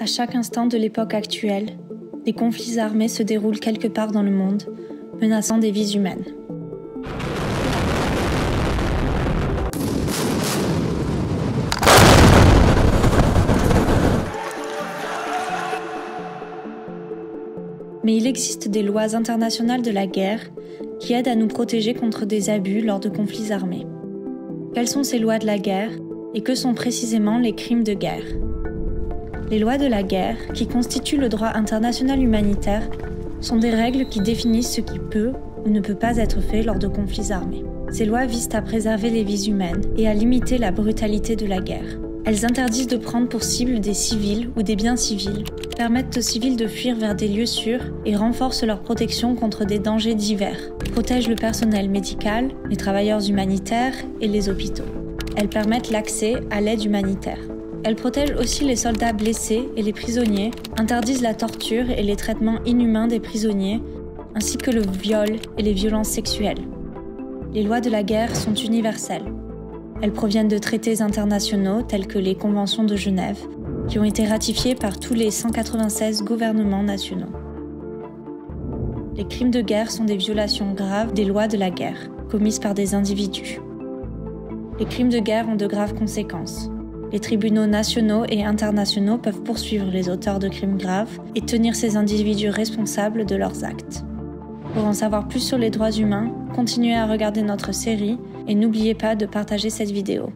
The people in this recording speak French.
À chaque instant de l'époque actuelle, des conflits armés se déroulent quelque part dans le monde, menaçant des vies humaines. Mais il existe des lois internationales de la guerre qui aident à nous protéger contre des abus lors de conflits armés. Quelles sont ces lois de la guerre et que sont précisément les crimes de guerre ? Les lois de la guerre, qui constituent le droit international humanitaire, sont des règles qui définissent ce qui peut ou ne peut pas être fait lors de conflits armés. Ces lois visent à préserver les vies humaines et à limiter la brutalité de la guerre. Elles interdisent de prendre pour cible des civils ou des biens civils, permettent aux civils de fuir vers des lieux sûrs et renforcent leur protection contre des dangers divers, protègent le personnel médical, les travailleurs humanitaires et les hôpitaux. Elles permettent l'accès à l'aide humanitaire. Elles protègent aussi les soldats blessés et les prisonniers, interdisent la torture et les traitements inhumains des prisonniers, ainsi que le viol et les violences sexuelles. Les lois de la guerre sont universelles. Elles proviennent de traités internationaux tels que les Conventions de Genève, qui ont été ratifiées par tous les 196 gouvernements nationaux. Les crimes de guerre sont des violations graves des lois de la guerre, commises par des individus. Les crimes de guerre ont de graves conséquences. Les tribunaux nationaux et internationaux peuvent poursuivre les auteurs de crimes graves et tenir ces individus responsables de leurs actes. Pour en savoir plus sur les droits humains, continuez à regarder notre série et n'oubliez pas de partager cette vidéo.